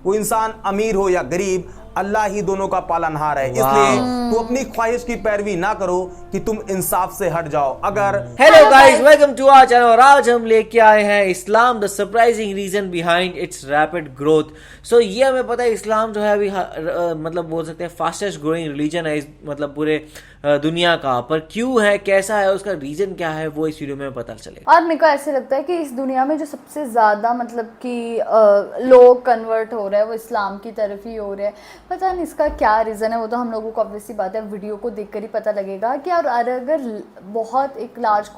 वो इंसान अमीर हो या गरीब, अल्लाह ही दोनों का पालनहार है। इसलिए तू अपनी ख्वाहिश की पैरवी ना करो कि तुम इंसाफ से हट जाओ। अगर hello guys, welcome to our channel और आज हम लेके आए हैं Islam the surprising reason behind its rapid growth. So ये हमें पता है इस्लाम जो है अभी मतलब बोल सकते हैं फास्टेस्ट ग्रोइंग रिलीजन है मतलब पूरे दुनिया का। पर क्यों है, कैसा है, उसका रीजन क्या है, वो इस वीडियो में पता चलेगा। और मेरे को ऐसे लगता है कि इस दुनिया में जो सबसे ज़्यादा मतलब कि लोग कन्वर्ट हो रहे हैं वो इस्लाम की तरफ ही हो रहे हैं। पता नहीं इसका क्या रीज़न है, वो तो हम लोगों को ऑब्वियसली बात है वीडियो को देखकर ही पता लगेगा कि और अगर बहुत एक लार्ज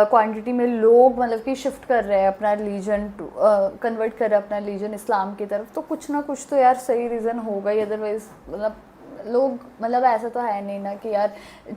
क्वांटिटी में लोग मतलब कि शिफ्ट कर रहे हैं अपना रिलीजन कन्वर्ट कर रहे हैं अपना रिलीजन इस्लाम की तरफ, तो कुछ ना कुछ तो यार सही रीज़न होगा ही। अदरवाइज मतलब लोग मतलब ऐसा तो है नहीं ना कि यार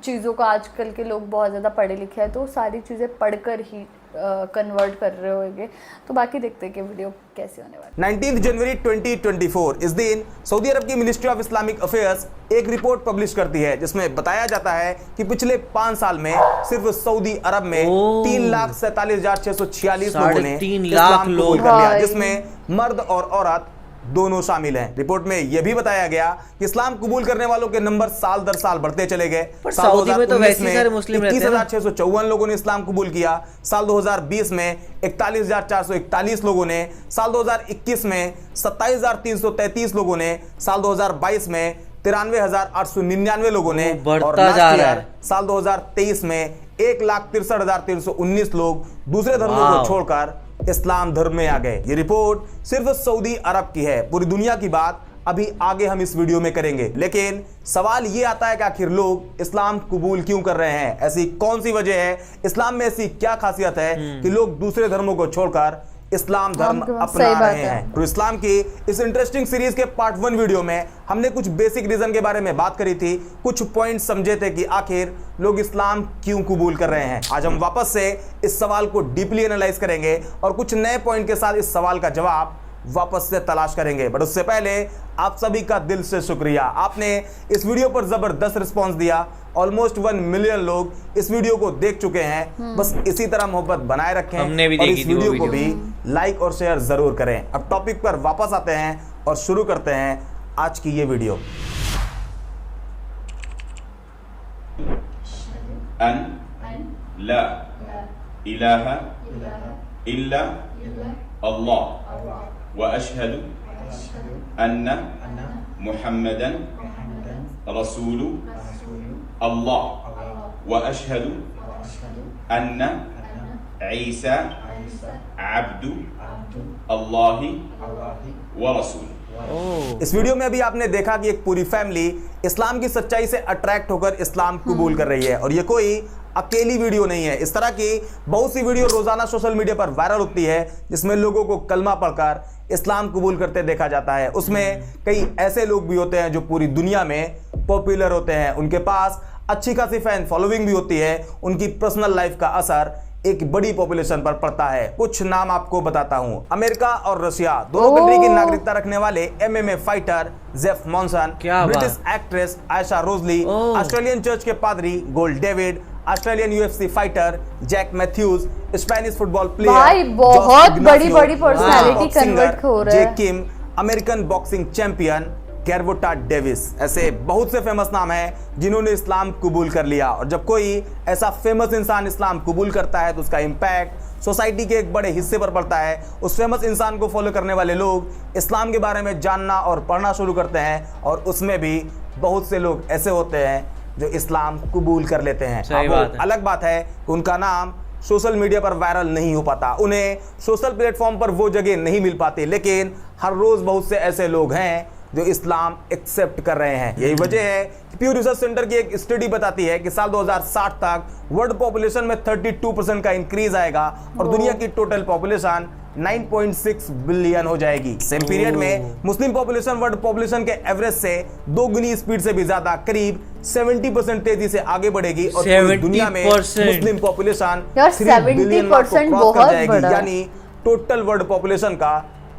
चीज़ों का आजकल के लोग बहुत ज़्यादा पढ़े लिखे हैं तो सारी चीज़ें पढ़कर ही कन्वर्ट कर रहे होंगे। तो बाकी देखते हैं कि वीडियो कैसे होने वाली। 19 जनवरी 2024 इस दिन सऊदी अरब की मिनिस्ट्री ऑफ इस्लामिक अफेयर्स एक रिपोर्ट पब्लिश करती है जिसमें बताया जाता है कि पिछले 5 साल में सिर्फ सऊदी अरब में 3,47,646 लोगों ने इस्लाम कबूल कर लिया, जिसमें मर्द और औरत दोनों शामिल हैं। रिपोर्ट में यह भी बताया गया कि इस्लाम कबूल करने वालों के नंबर साल दर साल बढ़ते चले गए। सऊदी में तो वैसे ही सारे मुस्लिम रहते हैं। 21,654 लोगों ने इस्लाम कबूल किया। साल 2020 में 41,441 लोगों ने, साल 2021 में 27,333 लोगों ने, साल 2022 में 93,899 लोगों ने और साल 2023 में 1,63,319 लोग दूसरे धर्मों को छोड़कर इस्लाम धर्म में आ गए। ये रिपोर्ट सिर्फ सऊदी अरब की है, पूरी दुनिया की बात अभी आगे हम इस वीडियो में करेंगे। लेकिन सवाल ये आता है कि आखिर लोग इस्लाम कबूल क्यों कर रहे हैं? ऐसी कौन सी वजह है? इस्लाम में ऐसी क्या खासियत है कि लोग दूसरे धर्मों को छोड़कर इस्लाम धर्म अपना रहे हैं? तो इस्लाम की इस इंटरेस्टिंग सीरीज के पार्ट 1 वीडियो में हमने कुछ बेसिक रीजन के बारे में बात करी थी, कुछ पॉइंट समझे थे कि आखिर लोग इस्लाम क्यों कबूल कर रहे हैं। आज हम वापस से इस सवाल को डीपली एनालाइज करेंगे और कुछ नए पॉइंट के साथ इस सवाल का जवाब वापस से तलाश करेंगे। बट उससे पहले आप सभी का दिल से शुक्रिया, आपने इस वीडियो पर जबरदस्त रिस्पांस दिया। ऑलमोस्ट 1 मिलियन लोग इस वीडियो को देख चुके हैं। बस इसी तरह मोहब्बत बनाए रखें हमने भी और देखी इस थी वीडियो वो को भी लाइक और शेयर जरूर करें। अब टॉपिक पर वापस आते हैं और शुरू करते हैं आज की ये वीडियो। अन ला इलाहा इल्ला अल्लाह व अशहदु अन्ना मुहम्मदन रसूलु अल्लाह व अशहदु अन्ना ईसा अब्दु अल्लाहि व रसूल। इस वीडियो में अभी आपने देखा कि एक पूरी फैमिली इस्लाम की सच्चाई से अट्रैक्ट होकर इस्लाम कबूल कर रही है और ये कोई अकेली वीडियो नहीं है। इस तरह की बहुत सी वीडियो रोजाना सोशल मीडिया पर वायरल होती है जिसमें लोगों को कलमा पढ़कर इस्लाम कबूल करते देखा जाता है। उसमें कई ऐसे लोग भी होते हैं जो पूरी दुनिया में पॉपुलर होते हैं, उनके पास अच्छी खासी फैन फॉलोइंग भी होती है, उनकी पर्सनल लाइफ का असर एक बड़ी पॉपुलेशन पर पड़ता है। कुछ नाम आपको बताता हूं। अमेरिका और रशिया दोनों कंट्री की नागरिकता रखने वाले MMA fighter Jeff Monson, British actress Aisha Rosely, Australian church के पादरी Gold David, Australian UFC fighter Jack Matthews, Spanish football player बहुत बड़ी पर्सनालिटी कन्वर्ट हो रहा है, J Kim, American boxing champion Gervonta Davis. ऐसे बहुत से फेमस नाम हैं जिन्होंने इस्लाम कबूल कर लिया। और जब कोई ऐसा फेमस इंसान इस्लाम कबूल करता है तो उसका इम्पैक्ट सोसाइटी के एक बड़े हिस्से पर पड़ता है। उस फेमस इंसान को फॉलो करने वाले लोग इस्लाम के बारे में जानना और पढ़ना शुरू करते हैं और उसमें भी बहुत से लोग ऐसे होते हैं जो इस्लाम कबूल कर लेते हैं। अलग बात है कि उनका नाम सोशल मीडिया पर वायरल नहीं हो पाता, उन्हें सोशल प्लेटफॉर्म पर वो जगह नहीं मिल पाती, लेकिन हर रोज बहुत से ऐसे लोग हैं जो इस्लाम एक्सेप्ट कर रहे हैं। यही वजह है कि प्यू रिसर्च सेंटर की एक स्टडी बताती है कि साल 2060 तक वर्ल्ड पॉपुलेशन में 32% का इंक्रीज आएगा और दुनिया की टोटल पॉपुलेशन 9.6 बिलियन हो जाएगी। सेम पीरियड में मुस्लिम पॉपुलेशन वर्ल्ड पॉपुलेशन के एवरेज से 2 गुनी स्पीड से भी ज्यादा करीब 70% तेजी से आगे बढ़ेगी और पूरी दुनिया में मुस्लिम पॉपुलेशन 3 बिलियन को क्रॉस कर जाएगी, यानी टोटल वर्ल्ड पॉपुलेशन का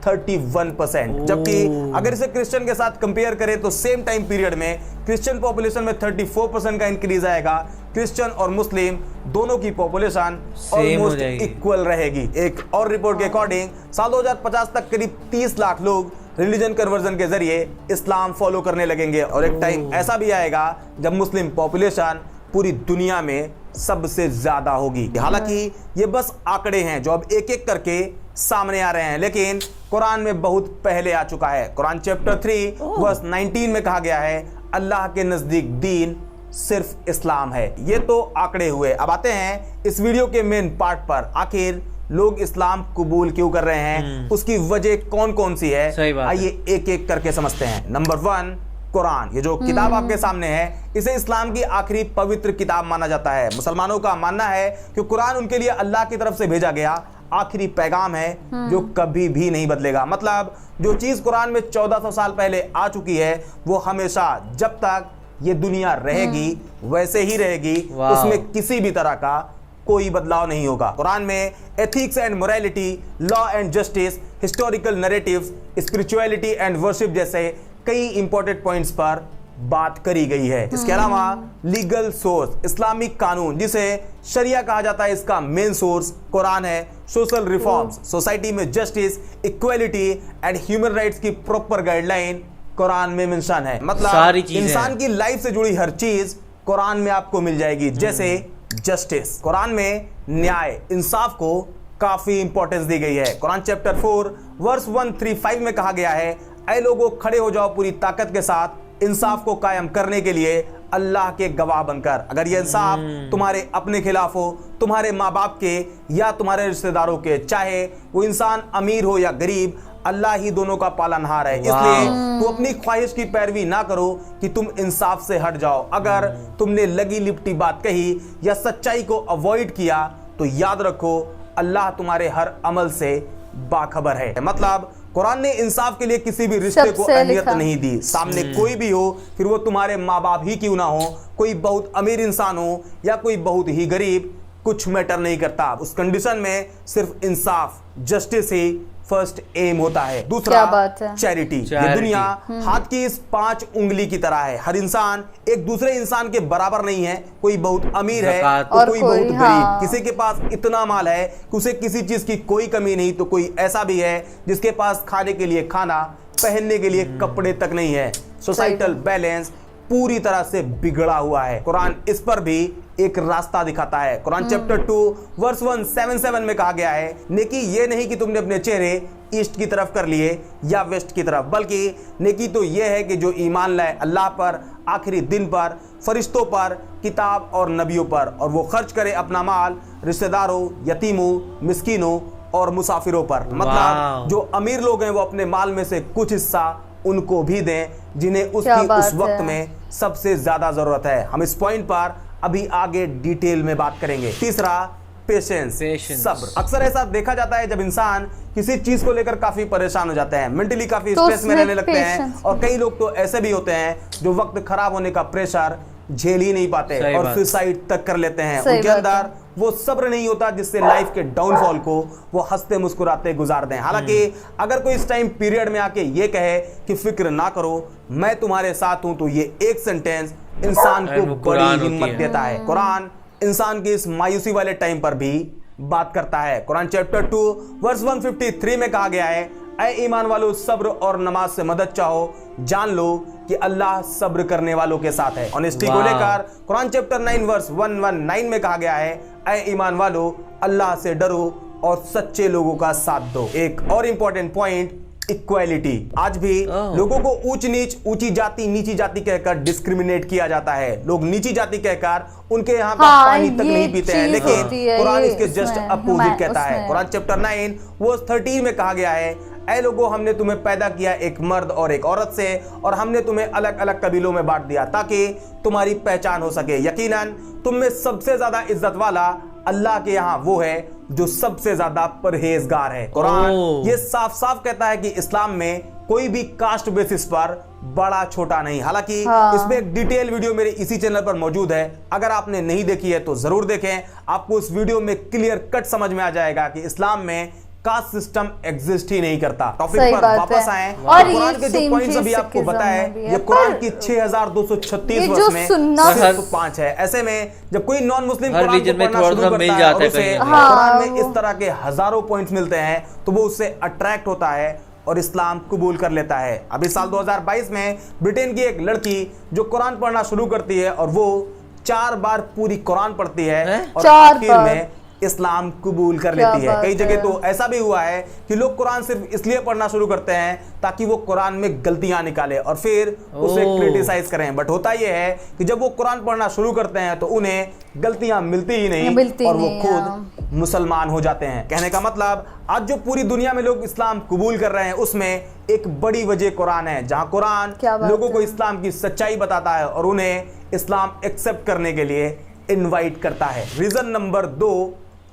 31%। जबकि अगर इसे क्रिश्चियन के साथ कंपेयर करें तो सेम टाइम पीरियड में क्रिश्चियन पॉपुलेशन में 34% का इंक्रीज आएगा। क्रिश्चियन और मुस्लिम दोनों की पॉपुलेशन ऑलमोस्ट इक्वल रहेगी। एक और रिपोर्ट के अकॉर्डिंग साल 2050 तक करीब 30 लाख लोग रिलीजन कन्वर्जन के जरिए इस्लाम फॉलो करने लगेंगे और एक टाइम ऐसा भी आएगा जब मुस्लिम पॉपुलेशन पूरी दुनिया में सबसे ज्यादा होगी। हालांकि ये बस आंकड़े हैं जो अब एक एक करके सामने आ रहे हैं, लेकिन कुरान में बहुत पहले आ चुका है। कुरान चैप्टर 3 वर्स 19 में कहा गया है अल्लाह के नजदीक दीन सिर्फ इस्लाम है। ये तो आंकड़े हुए। अब आते हैं इस वीडियो के मेन पार्ट पर। आखिर लोग इस्लाम कबूल क्यों कर रहे हैं, उसकी वजह कौन कौन सी है, आइए एक एक करके समझते हैं। नंबर 1, कुरान। ये जो किताब आपके सामने है इसे इस्लाम की आखिरी पवित्र किताब माना जाता है। मुसलमानों का मानना है कि कुरान उनके लिए अल्लाह की तरफ से भेजा गया आखिरी पैगाम है जो कभी भी नहीं बदलेगा। मतलब जो चीज कुरान में 1400 साल पहले आ चुकी है वो हमेशा जब तक ये दुनिया रहेगी वैसे ही रहेगी, उसमें किसी भी तरह का कोई बदलाव नहीं होगा। कुरान में ethics and morality, law and justice, historical narratives, spirituality and worship जैसे कई इंपॉर्टेंट पॉइंट्स पर बात करी गई है। इसके अलावा लीगल सोर्स, इस्लामिक कानून जिसे शरिया कहा जाता है, इसका मेन सोर्स कुरान है। सोशल रिफॉर्म्स, सोसाइटी में justice, equality and human rights की प्रॉपर गाइडलाइन कुरान में मेंशन है। मतलब इंसान की लाइफ से जुड़ी हर चीज कुरान में आपको मिल जाएगी। जैसे जस्टिस, कुरान में न्याय, इंसाफ को काफी इंपॉर्टेंस दी गई है। कुरान चैप्टर 4 वर्स 135 में कहा गया है ऐ लोगों खड़े हो जाओ पूरी ताकत के साथ इंसाफ को कायम करने के लिए अल्लाह के गवाह बनकर। अगर यह इंसाफ तुम्हारे अपने खिलाफ हो, तुम्हारे माँ बाप के या तुम्हारे रिश्तेदारों के, चाहे वो इंसान अमीर हो या गरीब, अल्लाह ही दोनों का पालनहार है। इसलिए तू अपनी ख्वाहिश की पैरवी ना करो कि तुम इंसाफ से हट जाओ। अगर तुमने लगी लिपटी बात कही या सच्चाई को अवॉइड किया तो याद रखो अल्लाह तुम्हारे हर अमल से बाखबर है। मतलब कुरान ने इंसाफ के लिए किसी भी रिश्ते को अहमियत नहीं दी। सामने कोई भी हो, फिर वो तुम्हारे माँ बाप ही क्यों ना हो, कोई बहुत अमीर इंसान हो या कोई बहुत ही गरीब, कुछ मैटर नहीं करता। उस कंडीशन में सिर्फ इंसाफ, जस्टिस ही फर्स्ट एम होता है। दूसरा चैरिटी। ये दुनिया हाथ की इस 5 उंगली की तरह है। हर इंसान एक दूसरे इंसान के बराबर नहीं है। कोई बहुत अमीर है तो कोई बहुत गरीब। किसी के पास इतना माल है कि उसे किसी चीज की कोई कमी नहीं, तो कोई ऐसा भी है जिसके पास खाने के लिए खाना, पहनने के लिए कपड़े तक नहीं है। सोसाइटल बैलेंस पूरी तरह से बिगड़ा हुआ है। कुरान इस पर भी एक रास्ता दिखाता है। कुरान चैप्टर 2 वर्स 177 में कहा गया है नेकी ये नहीं कि तुमने अपने चेहरे ईस्ट की तरफ कर लिए या वेस्ट की तरफ, बल्कि नेकी तो ये है कि जो ईमान लाए अल्लाह पर, आखिरी दिन पर, फरिश्तों पर, किताब और नबियों पर, और वो खर्च करे अपना माल रिश्तेदारों, यतीमों, मिस्कीनों और मुसाफिरों पर। मतलब जो अमीर लोग हैं वो अपने माल में से कुछ हिस्सा उनको भी दें जिन्हें उसकी उस वक्त में सबसे ज्यादा जरूरत है। हम इस पॉइंट पर अभी आगे डिटेल में बात करेंगे। तीसरा, पेशेंस, सब्र। अक्सर ऐसा देखा जाता है जब इंसान किसी चीज को लेकर काफी परेशान हो जाते हैं, मेंटली काफी स्ट्रेस में रहने लगते हैं, और कई लोग तो ऐसे भी होते हैं जो वक्त खराब होने का प्रेशर झेल ही नहीं पाते और सुसाइड तक कर लेते हैं। उनके अंदर वो सब्र नहीं होता जिससे लाइफ के डाउनफॉल को वो हंसते मुस्कुराते गुजार दें। हालांकि अगर कोई इस टाइम पीरियड में आके ये कहे कि फिक्र ना करो, मैं तुम्हारे साथ हूं, तो ये एक सेंटेंस इंसान को बड़ी हिम्मत देता है। कुरान इंसान की इस मायूसी वाले टाइम पर भी बात करता है। कुरान चैप्टर 2 वर्स 153 में कहा गया है ऐ ईमान वालों सब्र और नमाज से मदद चाहो, जान लो कि अल्लाह सब्र करने वालों के साथ है। ऑनेस्टी को लेकर कुरान चैप्टर 9 वर्स 119 में कहा गया है ऐ ईमान वालों अल्लाह से डरो और सच्चे लोगों का साथ दो। एक और इंपॉर्टेंट पॉइंट, इक्वालिटी। आज भी लोगों को ऊंच नीच, ऊंची जाति, नीची जाति कहकर डिस्क्रिमिनेट किया जाता है। लोग नीची जाति कहकर उनके यहाँ का पानी तक नहीं पीते हैं, लेकिन कुरान इसके जस्ट अपोजिट कहता है। कुरान चैप्टर 9 वर्स 13 में कहा गया है ऐ लोगों हमने तुम्हें पैदा किया एक मर्द और एक औरत से, और हमने तुम्हें अलग अलग कबीलों में बांट दिया ताकि तुम्हारी पहचान हो सके। यकीनन तुम में सबसे ज्यादा इज्जत वाला अल्लाह के यहाँ वो है जो सबसे ज्यादा परहेजगार है। कुरान ये साफ साफ कहता है कि इस्लाम में कोई भी कास्ट बेसिस पर बड़ा छोटा नहीं। हालांकि इसमें एक डिटेल वीडियो मेरे इसी चैनल पर मौजूद है, अगर आपने नहीं देखी है तो जरूर देखें। आपको उस वीडियो में क्लियर कट समझ में आ जाएगा कि इस्लाम में कास्ट सिस्टम एग्जिस्ट ही नहीं करता। टॉपिक सही पर बात वापस है। आए और कुरान ये के जो same पॉइंट्स चीज अभी आपको सिखिज्म बताए में भी है। ये कुरान पर की 6236 ये वर्ष जो में सुन्नत- सिर्फ 5 है। ऐसे में जब कोई नॉन मुस्लिम हर कुरान को religion में पढ़ना थोड़ा शुरू थोड़ा करता मिल है जाता और है उसे कहीं ना कहीं। कुरान में हाँ, इस तरह के हजारों पॉइंट्स मिलते हैं तो वो उससे अट्रैक्ट होता है और इस्लाम कबूल कर लेता है। अभी साल 2022 में ब्रिटेन की एक लड़की जो कुरान पढ़ना शुरू करती है और वो 4 बार पूरी कुरान पढ़ती है और 4 आखिर बार। में इस्लाम कबूल कर क्या लेती है। बात कई जगह है। तो ऐसा भी हुआ है कि लोग कुरान सिर्फ इसलिए पढ़ना शुरू करते हैं ताकि वो कुरान में गलतियां निकाले और फिर उसे ओह। क्रिटिसाइज करें। बट होता यह है कि जब वो कुरान पढ़ना शुरू करते हैं तो उन्हें गलतियां मिलती ही नहीं मिलती और वो नहीं, खुद मुसलमान हो जाते हैं। कहने का मतलब आज जो पूरी दुनिया में लोग इस्लाम कबूल कर रहे हैं उसमें एक बड़ी वजह कुरान है, जहां कुरान क्या बात लोगों को है। इस्लाम की सच्चाई बताता है और उन्हें इस्लाम एक्सेप्ट करने के लिए इनवाइट करता है। Reason number 2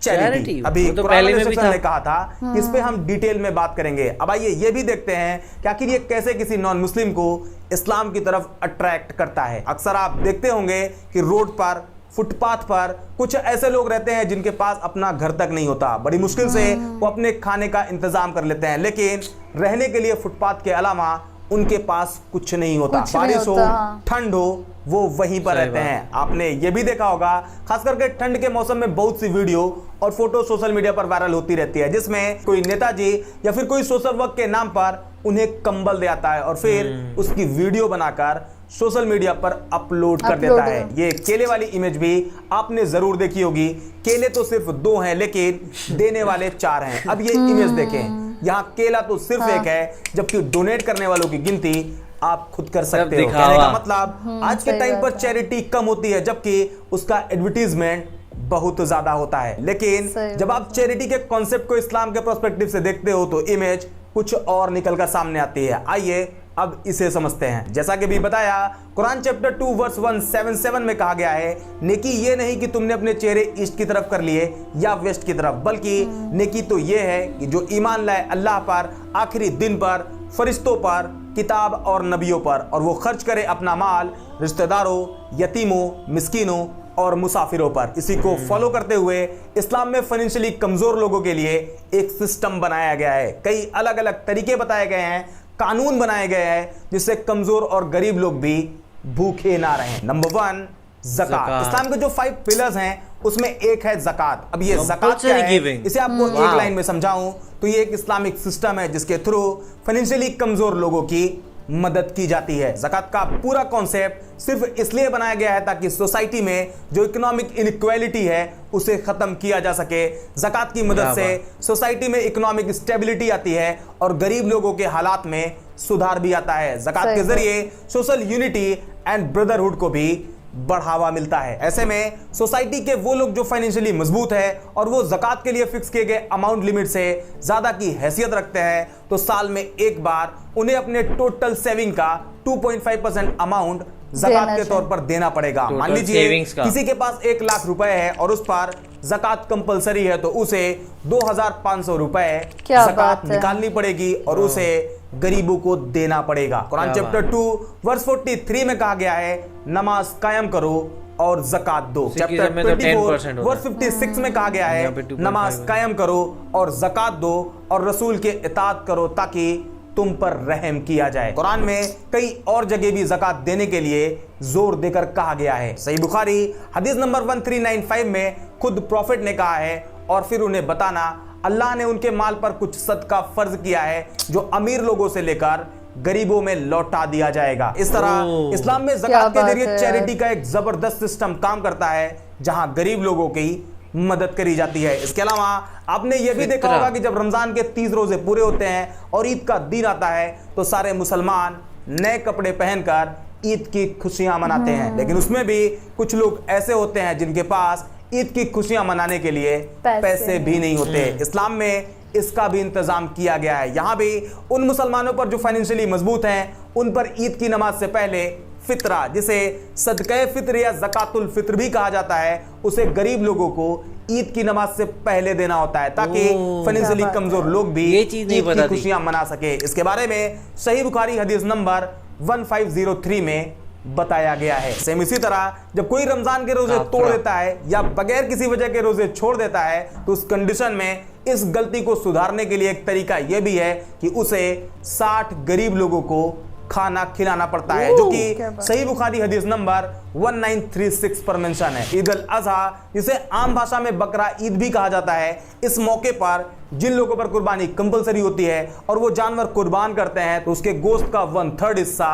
charity. Charity, अभी वो तो कुरान पहले वाले में भी सेक्शन था। ने कहा था कि इस पे हम डिटेल में बात करेंगे। अब आइए ये भी देखते हैं कि आखिर ये कैसे किसी नॉन मुस्लिम को इस्लाम की तरफ अट्रैक्ट करता है। अक्सर आप देखते होंगे कि रोड पर फुटपाथ पर कुछ ऐसे लोग रहते हैं जिनके पास अपना घर तक नहीं होता, बड़ी मुश्किल से वो अपने खाने का इंतजाम कर लेते हैं, लेकिन रहने के लिए फुटपाथ के अलावा उनके पास कुछ नहीं होता। कुछ नहीं बारिश हो होता, हाँ। ठंड हो वो वहीं पर सही रहते बात। हैं। आपने ये भी देखा होगा खास करके ठंड के मौसम में बहुत सी वीडियो और फोटो सोशल मीडिया पर वायरल होती रहती है जिसमें कोई नेताजी या फिर कोई सोशल वर्क के नाम पर उन्हें कंबल दे आता है और फिर उसकी वीडियो बनाकर सोशल मीडिया पर अपलोड कर देता है। ये केले वाली इमेज भी आपने जरूर देखी होगी। केले तो सिर्फ 2 हैं लेकिन देने वाले 4 हैं। अब ये इमेज देखें, यहाँ केला तो सिर्फ एक है जबकि डोनेट करने वालों की गिनती आप खुद कर सकते हो। दिखावा। कहने का मतलब आज के सही टाइम पर बात है। चैरिटी कम होती है जबकि उसका एडवर्टीजमेंट बहुत ज्यादा होता है। लेकिन सही जब आप चैरिटी के कॉन्सेप्ट को इस्लाम के पर्सपेक्टिव से देखते हो तो इमेज कुछ और निकलकर सामने आती है। आइए अब इसे समझते हैं। जैसा कि भी बताया कुरान चैप्टर 2 वर्स 177 में कहा गया है, नेकी ये नहीं कि तुमने अपने चेहरे ईस्ट की तरफ कर लिए या वेस्ट की तरफ, बल्कि नेकी तो ये है कि जो ईमान लाए अल्लाह पर, आखिरी दिन पर, फरिश्तों पर, किताब और नबियों पर, और वो खर्च करे अपना माल रिश्तेदारों, यतीमों, मिस्कीनों और मुसाफिरों पर। इसी को फॉलो करते हुए इस्लाम में फाइनेंशियली कमजोर लोगों के लिए एक सिस्टम बनाया गया है। कई अलग अलग तरीके बताए गए हैं, कानून बनाए गए हैं जिससे कमजोर और गरीब लोग भी भूखे ना रहें। नंबर 1 ज़कात। इस्लाम के जो 5 पिलर्स हैं उसमें एक है ज़कात। अब ये ज़कात क्या है giving। इसे आपको एक लाइन में समझाऊं तो ये एक इस्लामिक सिस्टम है जिसके थ्रू फाइनेंशियली कमजोर लोगों की मदद की जाती है। ज़कात का पूरा कॉन्सेप्ट सिर्फ इसलिए बनाया गया है ताकि सोसाइटी में जो इकोनॉमिक इनइक्वालिटी है उसे खत्म किया जा सके। ज़कात की मदद से सोसाइटी में इकोनॉमिक स्टेबिलिटी आती है और गरीब लोगों के हालात में सुधार भी आता है। ज़कात के जरिए सोशल यूनिटी एंड ब्रदरहुड को भी बढ़ावा मिलता है। ऐसे में सोसाइटी के वो लोग जो फाइनेंशियली मजबूत है और वो ज़कात के लिए फिक्स किए गए अमाउंट लिमिट से ज्यादा की हैसियत रखते हैं तो साल में एक बार उन्हें अपने टोटल सेविंग का 2.5% अमाउंट ज़कात के तौर पर देना पड़ेगा। मान लीजिए किसी के पास 1 लाख रुपए है और उस पर ज़कात कंपलसरी है तो उसे 2,500 रुपए ज़कात निकालनी पड़ेगी और उसे गरीबों को देना पड़ेगा। कुरान चैप्टर 2 वर्स 43 में कहा गया है, नमाज कायम करो और ज़कात दो। चैप्टर 24 वर्स 56 में कहा गया है, नमाज कायम करो और ज़कात दो और रसूल के इताअत करो ताकि तुम पर रहम किया जाए। कुरान में कई और जगह भी ज़कात देने के लिए जोर देकर कहा गया है। सही बुखारी हदीस नंबर 1395 में खुद प्रॉफिट ने कहा है, और फिर उन्हें बताना अल्लाह ने उनके माल पर कुछ सदका फर्ज किया है जो अमीर लोगों से लेकर गरीबों में लौटा दिया जाएगा। इस तरह इस्लाम में ज़कात के जरिए चैरिटी का एक जबरदस्त सिस्टम काम करता है जहां गरीब लोगों की मदद करी जाती है। इसके अलावा आपने यह भी देखा होगा कि जब रमजान के 30 रोजे पूरे होते हैं और ईद का दिन आता है तो सारे मुसलमान नए कपड़े पहनकर ईद की खुशियां मनाते हैं। लेकिन उसमें भी कुछ लोग ऐसे होते हैं जिनके पास ईद की खुशियां मनाने के लिए पैसे भी नहीं होते। इस्लाम में इसका भी इंतजाम किया गया है। यहाँ भी उन मुसलमानों पर जो फाइनेंशियली मजबूत हैं उन पर ईद की नमाज से पहले फित्रा, जिसे सदक़े फित्र या ज़कातुल फित्र भी कहा जाता है, उसे गरीब लोगों को ईद की नमाज से पहले देना होता है ताकि फाइनेंशियली कमजोर लोग भी ईद की खुशियां मना सके। इसके बारे में सही बुखारी हदीस नंबर 1503 में बताया गया है। सेम इसी तरह जब कोई रमजान के रोजे तोड़ देता है या बगैर किसी वजह के रोजे छोड़ देता है तो उस कंडीशन में इस गलती को सुधारने के लिए एक तरीका यह भी है कि उसे 60 गरीब लोगों को खाना खिलाना पड़ता है, जो कि सही बुखारी हदीस नंबर 1936 पर मेंशन है। ईद अल अजहा, जिसे आम भाषा में बकरा ईद भी कहा जाता है, इस मौके पर जिन लोगों पर कुर्बानी कंपलसरी होती है और वो जानवर कुर्बान करते हैं तो उसके गोश्त का 1/3 हिस्सा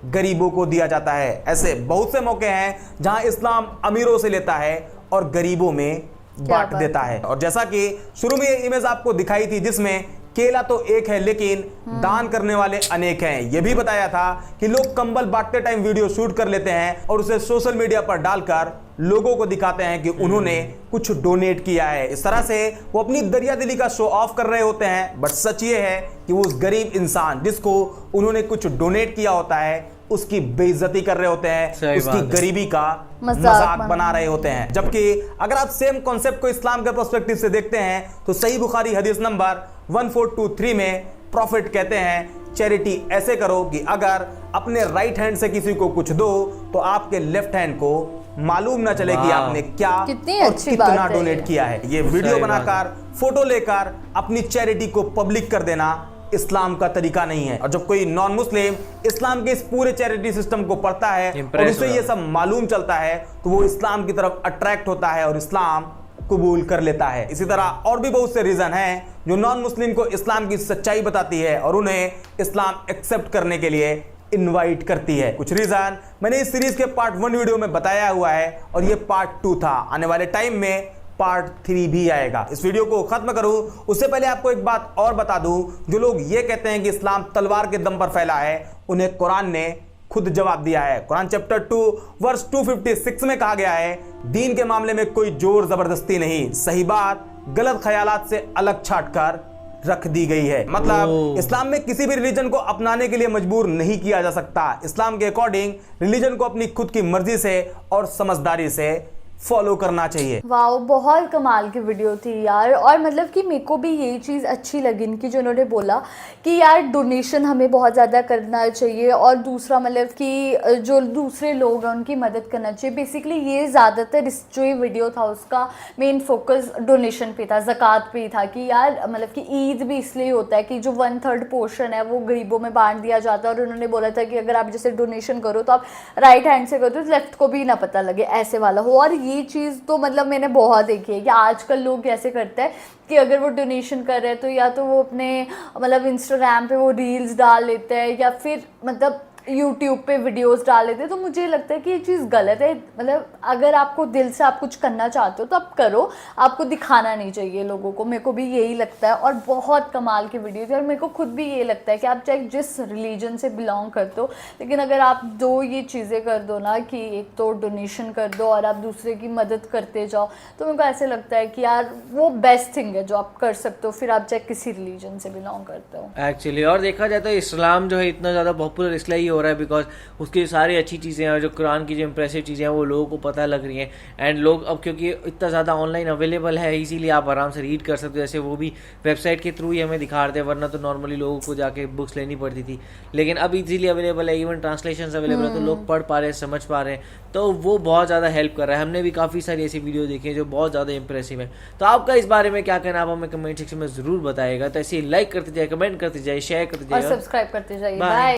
गरीबों को दिया जाता है। ऐसे बहुत से मौके हैं जहां इस्लाम अमीरों से लेता है और गरीबों में बांट देता है। और जैसा कि शुरू में ये इमेज आपको दिखाई थी जिसमें केला तो एक है लेकिन दान करने वाले अनेक हैं, यह भी बताया था कि लोग कंबल बांटते टाइम वीडियो शूट कर लेते हैं और उसे सोशल मीडिया पर डालकर लोगों को दिखाते हैं कि उन्होंने कुछ डोनेट किया है। इस तरह से वो अपनी दरिया दिली का शो ऑफ कर रहे होते हैं, बट सच ये है कि वो उस गरीब इंसान जिसको उन्होंने कुछ डोनेट किया होता है उसकी बेइज्जती कर रहे होते हैं, उसकी गरीबी का मजाक बना रहे होते हैं। जबकि अगर आप सेम कॉन्सेप्ट को इस्लाम के पर्सपेक्टिव से देखते हैं तो सही बुखारी हदीस नंबर 1423 में प्रॉफिट कहते हैं चैरिटी ऐसे करो कि अगर अपने राइट हैंड से किसी को कुछ दो तो आपके लेफ्ट हैंड को मालूम ना चले कि आपने क्या और कितना डोनेट किया है। ये वीडियो बनाकर फोटो लेकर अपनी चैरिटी को पब्लिक कर देना इस्लाम का तरीका नहीं है। और जब कोई नॉन मुस्लिम इस्लाम के इस पूरे चैरिटी सिस्टम को पढ़ता है और उसे ये सब मालूम चलता है तो वो इस्लाम की तरफ अट्रैक्ट होता है और इस्लाम कबूल कर लेता है। इसी तरह और भी बहुत से रीजन हैं जो नॉन मुस्लिम को इस्लाम की सच्चाई बताती है और उन्हें इस्लाम एक्सेप्ट करने के लिए इनवाइट करती है। कुछ रीजन मैंने इस सीरीज के पार्ट 1 वीडियो में बताया हुआ है और ये पार्ट 2 था। आने वाले टाइम में पार्ट 3 भी आएगा। इस वीडियो को खत्म करूं उससे पहले आपको एक बात और बता दूं, जो लोग ये कहते हैं कि इस्लाम तलवार के दम पर फैला है उन्हें कुरान ने खुद जवाब दिया है। कुरान चैप्टर 2 वर्स 256 में कहा गया है, दीन के मामले में कोई जोर जबरदस्ती नहीं, सही बात गलत ख्यालात से अलग छाट कर रख दी गई है। मतलब इस्लाम में किसी भी रिलीजन को अपनाने के लिए मजबूर नहीं किया जा सकता। इस्लाम के अकॉर्डिंग रिलीजन को अपनी खुद की मर्जी से और समझदारी से फॉलो करना चाहिए। वाओ, बहुत कमाल की वीडियो थी यार। और मतलब कि मेरे को भी यही चीज़ अच्छी लगी इनकी जो उन्होंने बोला कि यार डोनेशन हमें बहुत ज़्यादा करना चाहिए और दूसरा मतलब कि जो दूसरे लोग हैं उनकी मदद करना चाहिए। बेसिकली ये ज़्यादातर इस जो ये वीडियो था उसका मेन फोकस डोनेशन पे था, ज़कात पे था कि यार मतलब कि ईद भी इसलिए होता है कि जो 1/3 पोर्शन है वो गरीबों में बांट दिया जाता है। और उन्होंने बोला था कि अगर आप जैसे डोनेशन करो तो आप राइट हैंड से करो तो लेफ्ट को भी ना पता लगे, ऐसे वाला हो। और ये चीज़ तो मतलब मैंने बहुत देखी है कि आजकल लोग कैसे करते हैं कि अगर वो डोनेशन कर रहे हैं तो या तो वो अपने मतलब इंस्टाग्राम पे वो रील्स डाल लेते हैं या फिर मतलब यूट्यूब पे वीडियोस डाल लेते हैं। तो मुझे लगता है कि ये चीज़ गलत है। मतलब अगर आपको दिल से आप कुछ करना चाहते हो तो आप करो, आपको दिखाना नहीं चाहिए लोगों को। मेरे को भी यही लगता है और बहुत कमाल की वीडियो थी। और मेरे को खुद भी ये लगता है कि आप चाहे जिस रिलीजन से बिलोंग करते हो, लेकिन अगर आप दो ये चीज़ें कर दो ना कि एक तो डोनेशन कर दो और आप दूसरे की मदद करते जाओ, तो मेरे को ऐसे लगता है कि यार वो बेस्ट थिंग है जो आप कर सकते हो, फिर आप चाहे किसी रिलीजन से बिलोंग करते हो एक्चुअली। और देखा जाए तो इस्लाम जो है इतना ज़्यादा पॉपुलर इसलिए हो रहा है बिकॉज उसकी सारी अच्छी चीज़ें हैं, जो कुरान की जो इंप्रेसिव चीज़ें हैं वो लोगों को पता लग रही हैं। एंड लोग अब क्योंकि इतना ज़्यादा ऑनलाइन अवेलेबल है इसीलिए आप आराम से रीड कर सकते हो। जैसे वो भी वेबसाइट के थ्रू ही हमें दिखा रहे थे, वरना तो नॉर्मली लोगों को जाके बुक्स लेनी पड़ती थी, लेकिन अब इजीली अवेलेबल है, इवन ट्रांसलेशन अवेलेबल है, तो लोग पढ़ पा रहे हैं, समझ पा रहे हैं, तो वो बहुत ज़्यादा हेल्प कर रहा है। हमने भी काफ़ी सारी ऐसी वीडियो देखी है जो बहुत ज़्यादा इंप्रेसिव है। तो आपका इस बारे में क्या कहना आप हमें कमेंट सेक्शन में ज़रूर बताइएगा। तो ऐसे ही लाइक करते जाए, कमेंट करते जाए, शेयर करते जाए और सब्सक्राइब करते जाइए। बाय।